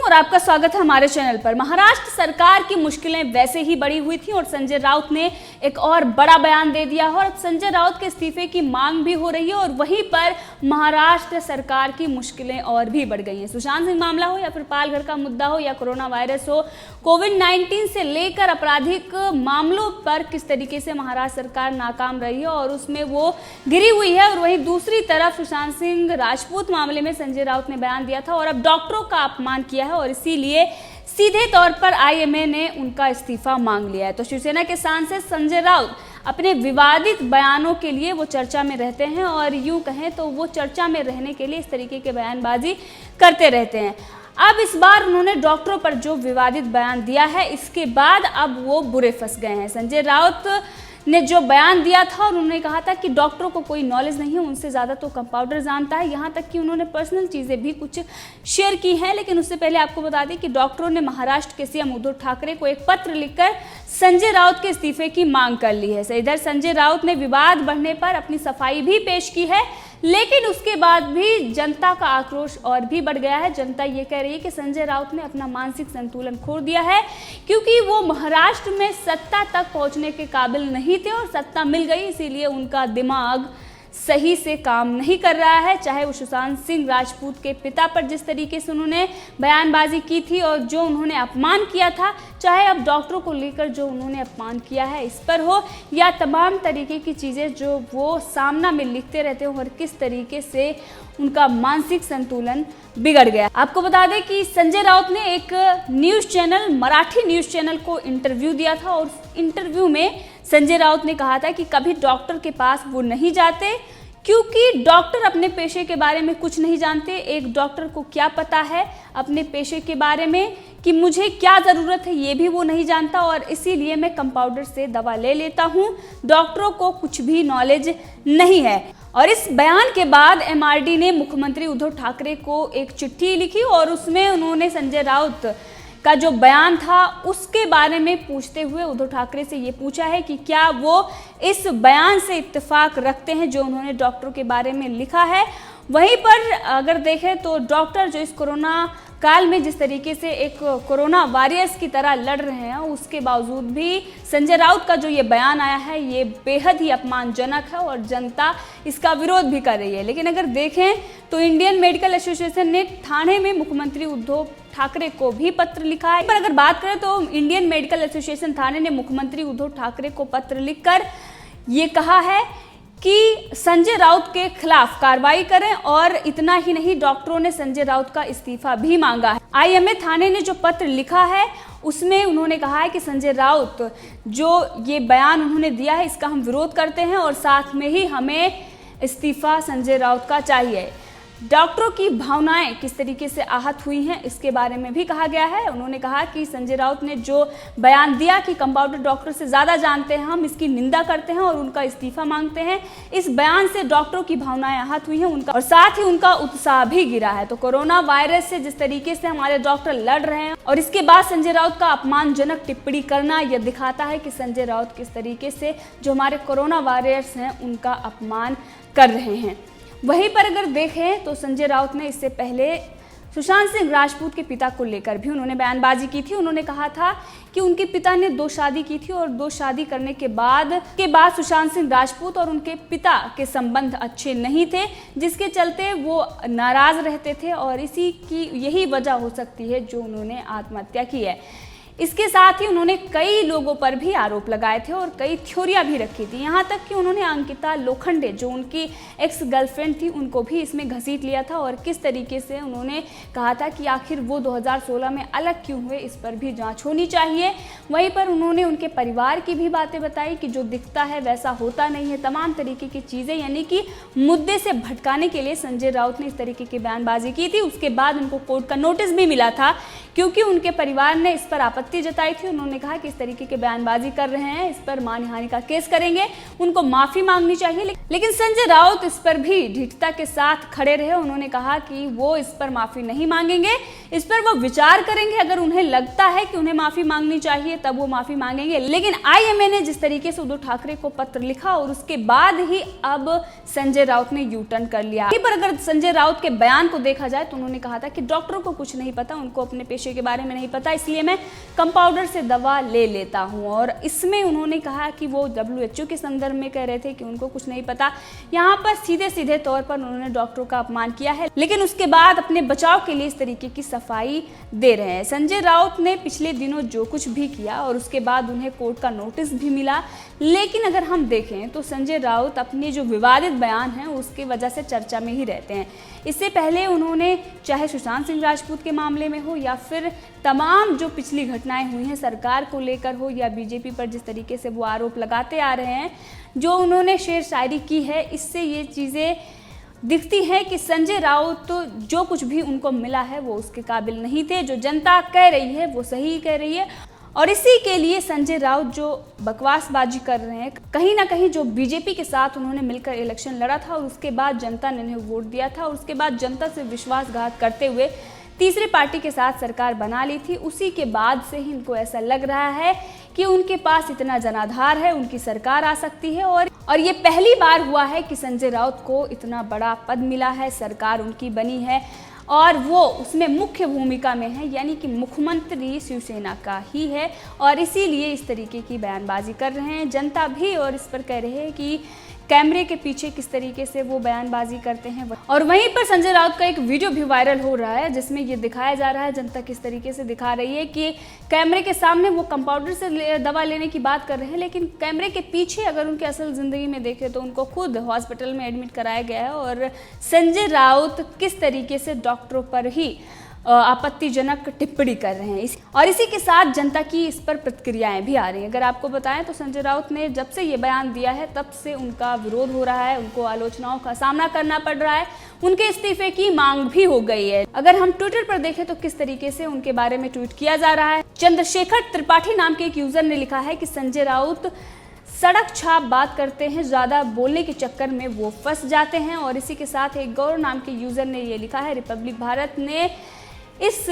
और आपका स्वागत है हमारे चैनल पर। महाराष्ट्र सरकार की मुश्किलें वैसे ही बढ़ी हुई थी और संजय राउत ने एक और बड़ा बयान दे दिया है और अब संजय राउत के इस्तीफे की मांग भी हो रही है और वहीं पर महाराष्ट्र सरकार की मुश्किलें और भी बढ़ गई हैं। सुशांत सिंह मामला हो या फिर पालघर का मुद्दा हो या कोरोना वायरस हो, कोविड-19 से लेकर आपराधिक मामलों पर किस तरीके से महाराष्ट्र सरकार नाकाम रही है और उसमें वो गिरी हुई है। और वहीं दूसरी तरफ सुशांत सिंह राजपूत मामले में संजय राउत ने बयान दिया था और अब डॉक्टरों का अपमान किया है और इसीलिए सीधे तौर पर आईएमए ने उनका इस्तीफा मांग लिया है। तो शिवसेना के सांसद संजय राउत अपने विवादित बयानों के लिए वो चर्चा में रहते हैं और यूं कहें तो वो चर्चा में रहने के लिए इस तरीके के बयानबाजी करते रहते हैं। अब इस बार उन्होंने डॉक्टरों पर जो विवादित बयान दिया है, इसके बाद अब वो बुरे फंस गए हैं। संजय राउत ने जो बयान दिया था और उन्होंने कहा था कि डॉक्टरों को कोई नॉलेज नहीं है, उनसे ज़्यादा तो कंपाउंडर जानता है। यहाँ तक कि उन्होंने पर्सनल चीज़ें भी कुछ शेयर की हैं। लेकिन उससे पहले आपको बता दें कि डॉक्टरों ने महाराष्ट्र के सीएम उद्धव ठाकरे को एक पत्र लिखकर संजय राउत के इस्तीफे की मांग कर ली है। इधर संजय राउत ने विवाद बढ़ने पर अपनी सफाई भी पेश की है, लेकिन उसके बाद भी जनता का आक्रोश और भी बढ़ गया है। जनता ये कह रही है कि संजय राउत ने अपना मानसिक संतुलन खो दिया है क्योंकि वो महाराष्ट्र में सत्ता तक पहुंचने के काबिल नहीं थे और सत्ता मिल गई, इसीलिए उनका दिमाग सही से काम नहीं कर रहा है। चाहे वो सुशांत सिंह राजपूत के पिता पर जिस तरीके से उन्होंने बयानबाजी की थी और जो उन्होंने अपमान किया था, चाहे अब डॉक्टरों को लेकर जो उन्होंने अपमान किया है इस पर हो, या तमाम तरीके की चीज़ें जो वो सामना में लिखते रहते हो और किस तरीके से उनका मानसिक संतुलन बिगड़ गया। आपको बता दें कि संजय राउत ने एक news channel, Marathi news channel को इंटरव्यू दिया था और उस इंटरव्यू में संजय राउत ने कहा था कि कभी डॉक्टर के पास वो नहीं जाते क्योंकि डॉक्टर अपने पेशे के बारे में कुछ नहीं जानते। एक डॉक्टर को क्या पता है अपने पेशे के बारे में कि मुझे क्या ज़रूरत है, ये भी वो नहीं जानता और इसीलिए मैं कंपाउंडर से दवा ले लेता हूँ। डॉक्टरों को कुछ भी नॉलेज नहीं है। और इस बयान के बाद एमआरडी ने मुख्यमंत्री उद्धव ठाकरे को एक चिट्ठी लिखी और उसमें उन्होंने संजय राउत का जो बयान था उसके बारे में पूछते हुए उद्धव ठाकरे से ये पूछा है कि क्या वो इस बयान से इत्तेफाक रखते हैं जो उन्होंने डॉक्टरों के बारे में लिखा है। वहीं पर अगर देखें तो डॉक्टर जो इस कोरोना काल में जिस तरीके से एक कोरोना वॉरियर्स की तरह लड़ रहे हैं, उसके बावजूद भी संजय राउत का जो ये बयान आया है ये बेहद ही अपमानजनक है और जनता इसका विरोध भी कर रही है। लेकिन अगर देखें तो इंडियन मेडिकल एसोसिएशन ने थाने में मुख्यमंत्री उद्धव ठाकरे को भी पत्र लिखा है। पर अगर बात करें तो इंडियन मेडिकल एसोसिएशन थाने ने मुख्यमंत्री उद्धव ठाकरे को पत्र लिखकर ये कहा है कि संजय राउत के खिलाफ कार्रवाई करें और इतना ही नहीं, डॉक्टरों ने संजय राउत का इस्तीफा भी मांगा है। आईएमए थाने ने जो पत्र लिखा है उसमें उन्होंने कहा है कि संजय राउत जो ये बयान उन्होंने दिया है इसका हम विरोध करते हैं और साथ में ही हमें इस्तीफा संजय राउत का चाहिए। डॉक्टरों की भावनाएं किस तरीके से आहत हुई हैं इसके बारे में भी कहा गया है। उन्होंने कहा कि संजय राउत ने जो बयान दिया कि कंपाउंडर डॉक्टर से ज़्यादा जानते हैं, हम इसकी निंदा करते हैं और उनका इस्तीफा मांगते हैं। इस बयान से डॉक्टरों की भावनाएं आहत हुई हैं उनका और साथ ही उनका उत्साह भी गिरा है। तो कोरोना वायरस से जिस तरीके से हमारे डॉक्टर लड़ रहे हैं और इसके बाद संजय राउत का अपमानजनक टिप्पणी करना, यह दिखाता है कि संजय राउत किस तरीके से जो हमारे कोरोना वॉरियर्स हैं उनका अपमान कर रहे हैं। वहीं पर अगर देखें तो संजय राउत ने इससे पहले सुशांत सिंह राजपूत के पिता को लेकर भी उन्होंने बयानबाजी की थी। उन्होंने कहा था कि उनके पिता ने 2 शादी की थी और 2 शादी करने के बाद सुशांत सिंह राजपूत और उनके पिता के संबंध अच्छे नहीं थे, जिसके चलते वो नाराज रहते थे और इसी की यही वजह हो सकती है जो उन्होंने आत्महत्या की है। इसके साथ ही उन्होंने कई लोगों पर भी आरोप लगाए थे और कई थ्योरियां भी रखी थी। यहाँ तक कि उन्होंने अंकिता लोखंडे जो उनकी एक्स गर्लफ्रेंड थी उनको भी इसमें घसीट लिया था और किस तरीके से उन्होंने कहा था कि आखिर वो 2016 में अलग क्यों हुए, इस पर भी जांच होनी चाहिए। वहीं पर उन्होंने उनके परिवार की भी बातें बताई कि जो दिखता है वैसा होता नहीं है, तमाम तरीके की चीज़ें, यानी कि मुद्दे से भटकाने के लिए संजय राउत ने इस तरीके की बयानबाजी की थी। उसके बाद उनको कोर्ट का नोटिस भी मिला था क्योंकि उनके परिवार ने इस पर आपत्ति आपत्ति जताई थी। उन्होंने कहा कि इस तरीके के बयानबाजी कर रहे हैं, इस पर मानहानि का केस करेंगे, उनको माफी मांगनी चाहिए। लेकिन संजय राउत इस पर भी ढीठता के साथ खड़े रहे। उन्होंने कहा कि वो इस पर माफी नहीं मांगेंगे, इस पर वो विचार करेंगे। अगर उन्हें लगता है कि उन्हें माफी मांगनी चाहिए तब वो माफी मांगेंगे। लेकिन आईएमए ने जिस तरीके से उद्धव ठाकरे को पत्र लिखा और उसके बाद ही अब संजय राउत ने यू टर्न कर लिया। पर अगर संजय राउत के बयान को देखा जाए तो उन्होंने कहा था कि डॉक्टरों को कुछ नहीं पता, उनको अपने पेशे के बारे में नहीं पता, इसलिए मैं कंपाउंडर से दवा ले लेता हूं। और इसमें उन्होंने कहा कि वो WHO के संदर्भ में कह रहे थे कि उनको कुछ नहीं पता। यहाँ पर सीधे सीधे तौर पर उन्होंने डॉक्टरों का अपमान किया है, लेकिन उसके बाद अपने बचाव के लिए इस तरीके की सफाई दे रहे हैं। संजय राउत ने पिछले दिनों जो कुछ भी किया और उसके बाद उन्हें कोर्ट का नोटिस भी मिला, लेकिन अगर हम देखें तो संजय राउत अपने जो विवादित बयान हैं उसकी वजह से चर्चा में ही रहते हैं। इससे पहले उन्होंने चाहे सुशांत सिंह राजपूत के मामले में हो या फिर तमाम जो पिछली घटनाएं हुई हैं सरकार को लेकर हो या बीजेपी पर जिस तरीके से वो आरोप लगाते आ रहे हैं, जो उन्होंने शेर शायरी की है, इससे ये चीज़ें दिखती है कि संजय राउत तो जो कुछ भी उनको मिला है वो उसके काबिल नहीं थे। जो जनता कह रही है वो सही कह रही है और इसी के लिए संजय राउत जो बकवासबाजी कर रहे हैं, कहीं ना कहीं जो बीजेपी के साथ उन्होंने मिलकर इलेक्शन लड़ा था और उसके बाद जनता ने उन्हें वोट दिया था और उसके बाद जनता से विश्वासघात करते हुए तीसरी पार्टी के साथ सरकार बना ली थी, उसी के बाद से ही इनको ऐसा लग रहा है कि उनके पास इतना जनाधार है, उनकी सरकार आ सकती है। और ये पहली बार हुआ है कि संजय राउत को इतना बड़ा पद मिला है, सरकार उनकी बनी है और वो उसमें मुख्य भूमिका में है, यानी कि मुख्यमंत्री शिवसेना का ही है और इसीलिए इस तरीके की बयानबाजी कर रहे हैं जनता भी। और इस पर कह रहे हैं कि कैमरे के पीछे किस तरीके से वो बयानबाजी करते हैं। और वहीं पर संजय राउत का एक वीडियो भी वायरल हो रहा है जिसमें ये दिखाया जा रहा है, जनता किस तरीके से दिखा रही है कि कैमरे के सामने वो कंपाउंडर से दवा लेने की बात कर रहे हैं, लेकिन कैमरे के पीछे अगर उनकी असल जिंदगी में देखें तो उनको खुद हॉस्पिटल में एडमिट कराया गया है। और संजय राउत किस तरीके से डॉक्टरों पर ही आपत्तिजनक टिप्पणी कर रहे हैं और इसी के साथ जनता की इस पर प्रतिक्रियाएं भी आ रही हैं। अगर आपको बताएं तो संजय राउत ने जब से ये बयान दिया है तब से उनका विरोध हो रहा है, उनको आलोचनाओं का सामना करना पड़ रहा है, उनके इस्तीफे की मांग भी हो गई है। अगर हम ट्विटर पर देखें तो किस तरीके से उनके बारे में ट्वीट किया जा रहा है। चंद्रशेखर त्रिपाठी नाम के एक यूजर ने लिखा है कि संजय राउत सड़क छाप बात करते हैं, ज़्यादा बोलने के चक्कर में वो फंस जाते हैं। और इसी के साथ एक गौरव नाम के यूजर ने ये लिखा है, रिपब्लिक भारत ने इस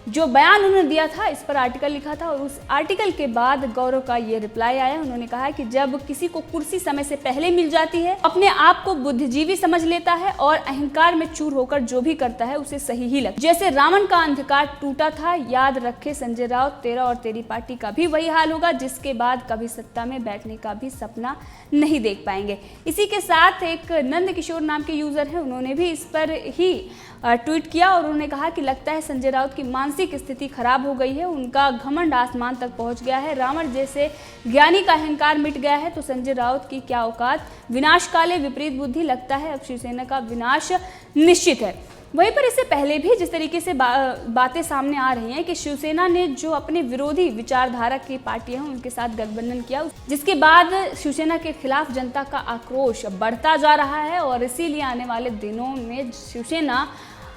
जो बयान उन्होंने दिया था इस पर आर्टिकल लिखा था और उस आर्टिकल के बाद गौरव का ये रिप्लाई आया। उन्होंने कहा कि जब किसी को कुर्सी समय से पहले मिल जाती है, अपने आप को बुद्धिजीवी समझ लेता है और अहंकार में चूर होकर जो भी करता है उसे सही ही लगता है। जैसे रावण का अंधकार टूटा था, याद रखे संजय राउत, तेरा और तेरी पार्टी का भी वही हाल होगा, जिसके बाद कभी सत्ता में बैठने का भी सपना नहीं देख पाएंगे। इसी के साथ एक नंद किशोर नाम के यूजर है, उन्होंने भी इस पर ही ट्वीट किया और उन्होंने कहा कि लगता है संजय राउत की मानसिक स्थिति खराब हो गई है, उनका घमंड आसमान तक पहुंच गया है, रावण जैसे ज्ञानी का अहंकार मिट गया है तो संजय राउत की क्या औकात, विनाश काले विपरीत बुद्धि, लगता है अब शिवसेना का विनाश निश्चित है। वहीं पर इससे पहले भी जिस तरीके से बातें सामने आ रही हैं कि शिवसेना ने जो अपने विरोधी विचारधारा की पार्टियां हैं उनके साथ गठबंधन किया, जिसके बाद शिवसेना के खिलाफ जनता का आक्रोश बढ़ता जा रहा है और इसीलिए आने वाले दिनों में शिवसेना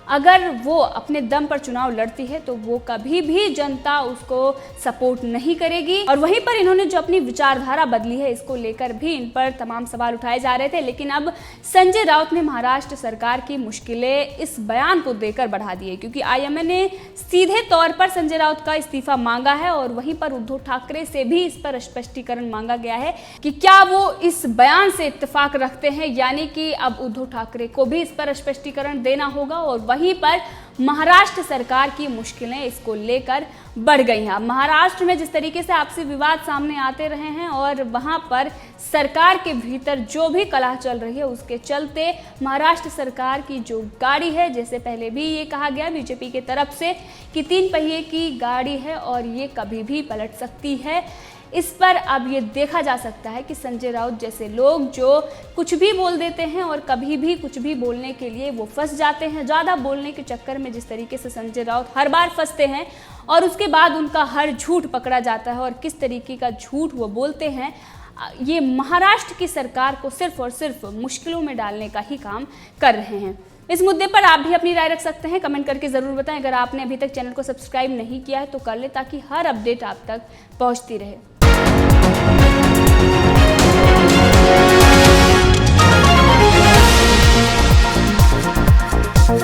अगर वो अपने दम पर चुनाव लड़ती है तो वो कभी भी जनता उसको सपोर्ट नहीं करेगी। और वहीं पर इन्होंने जो अपनी विचारधारा बदली है इसको लेकर भी इन पर तमाम सवाल उठाए जा रहे थे, लेकिन अब संजय राउत ने महाराष्ट्र सरकार की मुश्किलें इस बयान को देकर बढ़ा दी है, क्योंकि आईएमए ने सीधे तौर पर संजय राउत का इस्तीफा मांगा है और वहीं पर उद्धव ठाकरे से भी इस पर स्पष्टीकरण मांगा गया है कि क्या वो इस बयान से इत्तेफाक रखते हैं, यानी कि अब उद्धव ठाकरे को भी इस पर स्पष्टीकरण देना होगा। और वहीं पर महाराष्ट्र सरकार की मुश्किलें इसको लेकर बढ़ गई हैं। महाराष्ट्र में जिस तरीके से आपसी विवाद सामने आते रहे हैं और वहां पर सरकार के भीतर जो भी कलह चल रही है उसके चलते महाराष्ट्र सरकार की जो गाड़ी है, जैसे पहले भी ये कहा गया बीजेपी की तरफ से कि 3 पहिए की गाड़ी है और ये कभी भी पलट सकती है, इस पर अब ये देखा जा सकता है कि संजय राउत जैसे लोग जो कुछ भी बोल देते हैं और कभी भी कुछ भी बोलने के लिए वो फंस जाते हैं, ज़्यादा बोलने के चक्कर में जिस तरीके से संजय राउत हर बार फंसते हैं और उसके बाद उनका हर झूठ पकड़ा जाता है और किस तरीके का झूठ वो बोलते हैं, ये महाराष्ट्र की सरकार को सिर्फ और सिर्फ मुश्किलों में डालने का ही काम कर रहे हैं। इस मुद्दे पर आप भी अपनी राय रख सकते हैं, कमेंट करके जरूर बताएं। अगर आपने अभी तक चैनल को सब्सक्राइब नहीं किया है तो कर ले, ताकि हर अपडेट आप तक पहुंचती रहे।